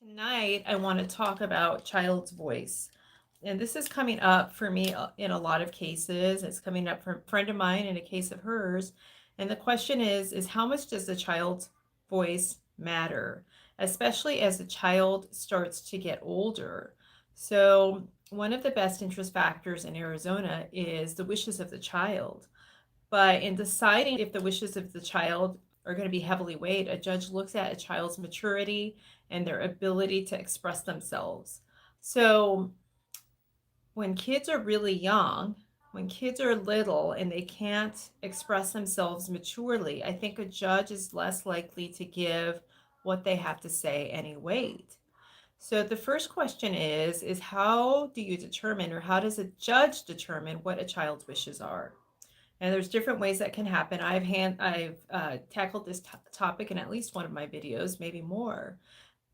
Tonight, I want to talk about child's voice. And this is coming up for me in a lot of cases. It's coming up for a friend of mine in a case of hers. And the question is how much does the child's voice matter, especially as the child starts to get older? So, one of the best interest factors in Arizona is the wishes of the child. But in deciding if the wishes of the child are going to be heavily weighed, a judge looks at a child's maturity and their ability to express themselves. So when kids are really young, when kids are little and they can't express themselves maturely, I think a judge is less likely to give what they have to say any weight. So the first question is how do you determine, or how does a judge determine what a child's wishes are? And there's different ways that can happen. I've tackled this topic in at least one of my videos, maybe more.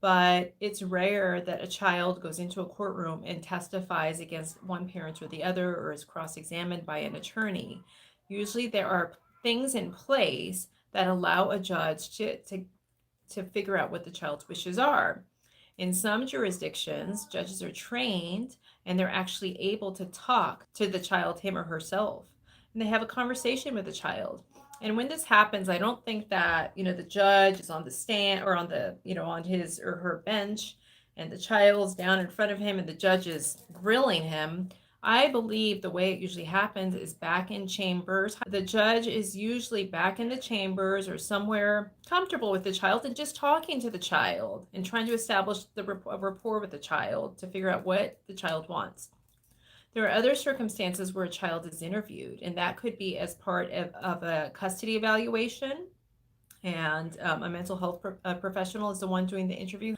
But it's rare that a child goes into a courtroom and testifies against one parent or the other, or is cross-examined by an attorney. Usually there are things in place that allow a judge to figure out what the child's wishes are. In some jurisdictions, judges are trained and they're actually able to talk to the child, him or herself, and they have a conversation with the child. And when this happens, I don't think that, the judge is on the stand or on his or her bench and the child's down in front of him and the judge is grilling him. I believe the way it usually happens is back in chambers. The judge is usually back in the chambers or somewhere comfortable with the child and just talking to the child and trying to establish a rapport with the child to figure out what the child wants. There are other circumstances where a child is interviewed, and that could be as part of a custody evaluation, and a mental health professional is the one doing the interview.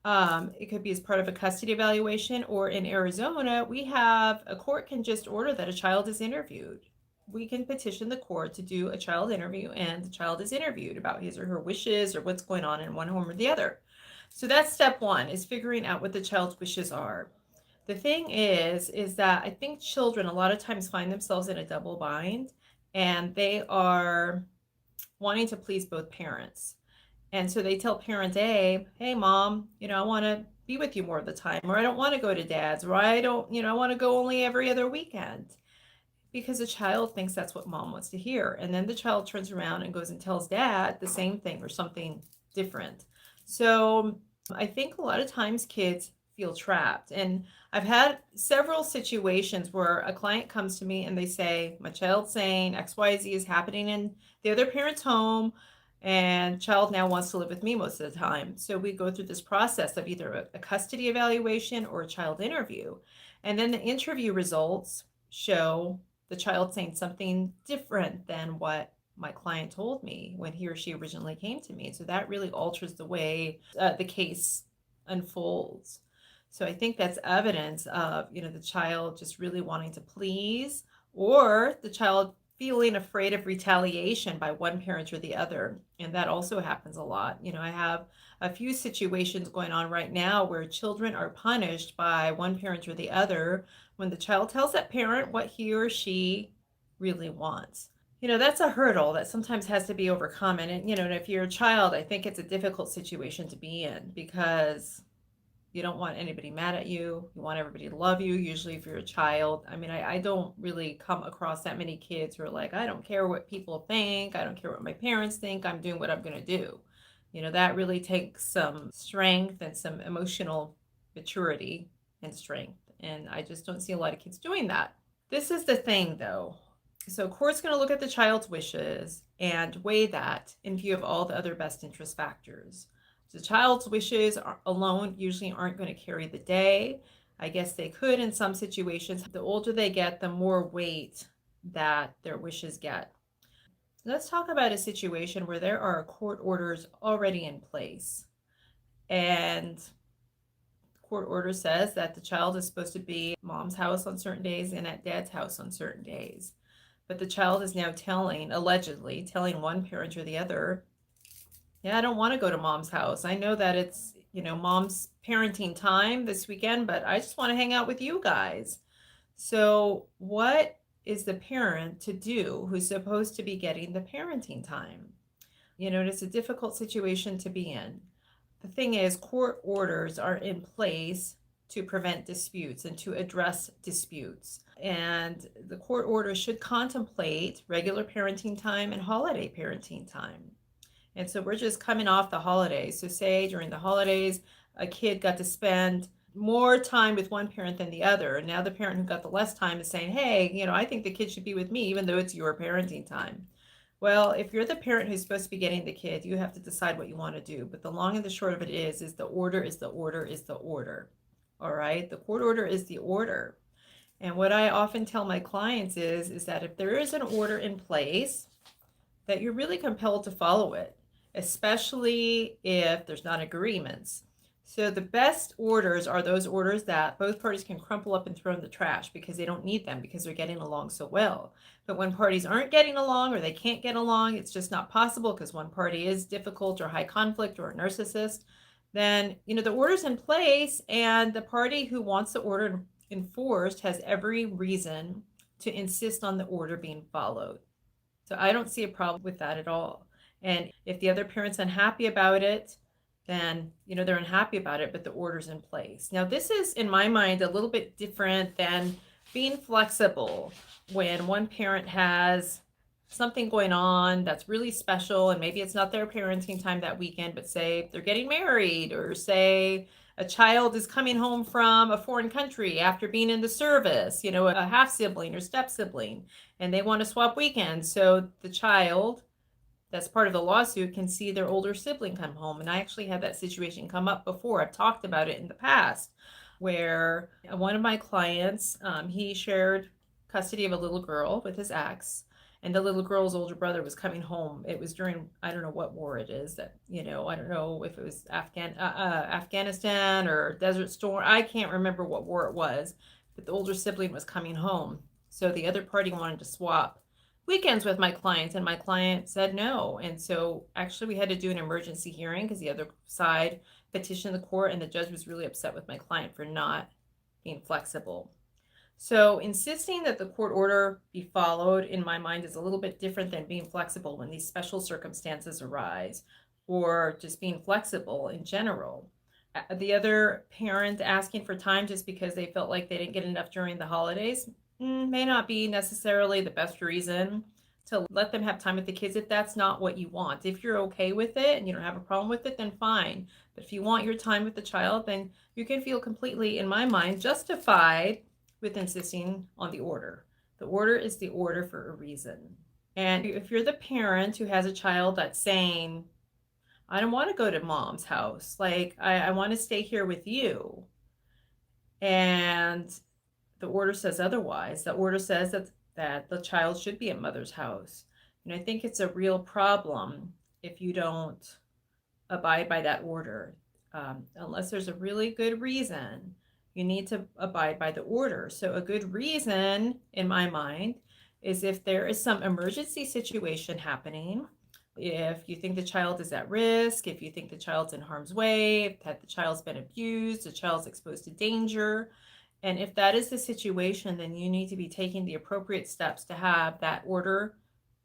It could be as part of a custody evaluation, or in Arizona, we have a court can just order that a child is interviewed. We can petition the court to do a child interview, and the child is interviewed about his or her wishes or what's going on in one home or the other. So that's step one, is figuring out what the child's wishes are. The thing is that I think children a lot of times find themselves in a double bind, and they are wanting to please both parents. And so they tell parent A, hey, mom, I want to be with you more of the time, or I don't want to go to dad's, or I don't, I want to go only every other weekend. Because the child thinks that's what mom wants to hear. And then the child turns around and goes and tells dad the same thing or something different. So I think a lot of times kids feel trapped. And I've had several situations where a client comes to me and they say, my child's saying XYZ is happening in the other parent's home, and child now wants to live with me most of the time. So we go through this process of either a custody evaluation or a child interview. And then the interview results show the child saying something different than what my client told me when he or she originally came to me. So that really alters the way the case unfolds. So I think that's evidence of, the child just really wanting to please, or the child feeling afraid of retaliation by one parent or the other. And that also happens a lot. I have a few situations going on right now where children are punished by one parent or the other when the child tells that parent what he or she really wants. That's a hurdle that sometimes has to be overcome. And if you're a child, I think it's a difficult situation to be in, because you don't want anybody mad at you. You want everybody to love you, usually if you're a child. I mean, I don't really come across that many kids who are like, I don't care what people think. I don't care what my parents think. I'm doing what I'm going to do. That really takes some strength and some emotional maturity and strength. And I just don't see a lot of kids doing that. This is the thing, though. So court's going to look at the child's wishes and weigh that in view of all the other best interest factors. The child's wishes alone usually aren't going to carry the day. I guess they could in some situations. The older they get, the more weight that their wishes get. Let's talk about a situation where there are court orders already in place. And the court order says that the child is supposed to be at mom's house on certain days and at dad's house on certain days. But the child is now allegedly telling one parent or the other, yeah, I don't want to go to mom's house. I know that it's, mom's parenting time this weekend, but I just want to hang out with you guys. So what is the parent to do who's supposed to be getting the parenting time? It's a difficult situation to be in. The thing is, court orders are in place to prevent disputes and to address disputes. And the court order should contemplate regular parenting time and holiday parenting time. And so we're just coming off the holidays. So, say during the holidays, a kid got to spend more time with one parent than the other. And now the parent who got the less time is saying, hey, I think the kid should be with me, even though it's your parenting time. Well, if you're the parent who's supposed to be getting the kid, you have to decide what you want to do. But the long and the short of it is the order is the order is the order. All right. The court order is the order. And what I often tell my clients is that if there is an order in place, that you're really compelled to follow it, especially if there's not agreements. So the best orders are those orders that both parties can crumple up and throw in the trash because they don't need them because they're getting along so well. But when parties aren't getting along or they can't get along, it's just not possible because one party is difficult or high conflict or a narcissist, then the order's in place and the party who wants the order enforced has every reason to insist on the order being followed. So I don't see a problem with that at all. And if the other parent's unhappy about it, then they're unhappy about it, but the order's in place. Now, this is, in my mind, a little bit different than being flexible when one parent has something going on that's really special, and maybe it's not their parenting time that weekend, but say they're getting married, or say a child is coming home from a foreign country after being in the service, a half sibling or step sibling, and they want to swap weekends. So the child that's part of the lawsuit can see their older sibling come home. And I actually had that situation come up before. I've talked about it in the past, where one of my clients, he shared custody of a little girl with his ex, and the little girl's older brother was coming home. It was during, I don't know what war it is that, I don't know if it was Afghanistan or Desert Storm. I can't remember what war it was, but the older sibling was coming home. So the other party wanted to swap weekends with my clients, and my client said no. And so actually we had to do an emergency hearing because the other side petitioned the court, and the judge was really upset with my client for not being flexible. So insisting that the court order be followed, in my mind, is a little bit different than being flexible when these special circumstances arise, or just being flexible in general. The other parent asking for time just because they felt like they didn't get enough during the holidays may not be necessarily the best reason to let them have time with the kids if that's not what you want. If you're okay with it and you don't have a problem with it, then fine. But if you want your time with the child, then you can feel completely, in my mind, justified with insisting on the order. The order is the order for a reason. And if you're the parent who has a child that's saying, I don't want to go to mom's house, like I want to stay here with you, and the order says otherwise, the order says that the child should be at mother's house, and I think it's a real problem if you don't abide by that order. Unless there's a really good reason, you need to abide by the order. So a good reason, in my mind, is if there is some emergency situation happening, if you think the child is at risk, if you think the child's in harm's way, if the child's been abused, the child's exposed to danger. And if that is the situation, then you need to be taking the appropriate steps to have that order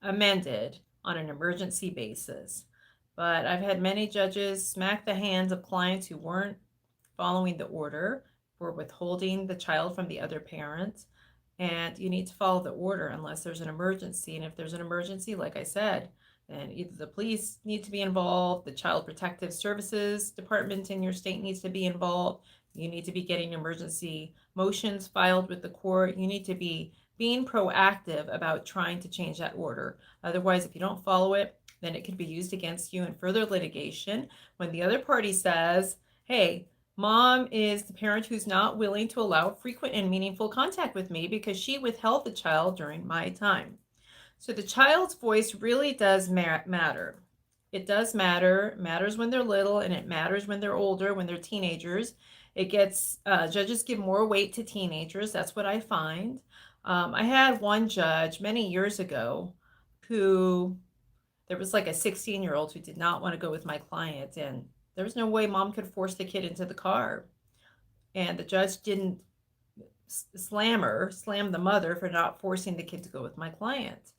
amended on an emergency basis. But I've had many judges smack the hands of clients who weren't following the order, for withholding the child from the other parent. And you need to follow the order unless there's an emergency. And if there's an emergency, like I said, then either the police need to be involved, the Child Protective Services Department in your state needs to be involved. You need to be getting emergency motions filed with the court. You need to be being proactive about trying to change that order. Otherwise, if you don't follow it, then it could be used against you in further litigation when the other party says, hey, mom is the parent who's not willing to allow frequent and meaningful contact with me because she withheld the child during my time. So the child's voice really does matter. It does matter. It matters when they're little, and it matters when they're older, when they're teenagers. It gets, judges give more weight to teenagers. That's what I find. I had one judge many years ago who, there was like a 16-year-old who did not want to go with my client, and there was no way mom could force the kid into the car. And the judge didn't slam the mother for not forcing the kid to go with my client.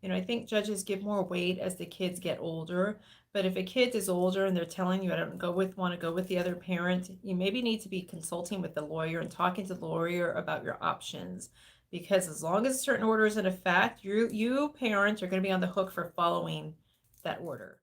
I think judges give more weight as the kids get older. But if a kid is older and they're telling you, I don't want to go with the other parent, you maybe need to be consulting with the lawyer and talking to the lawyer about your options. Because as long as a certain order is in effect, you parents are going to be on the hook for following that order.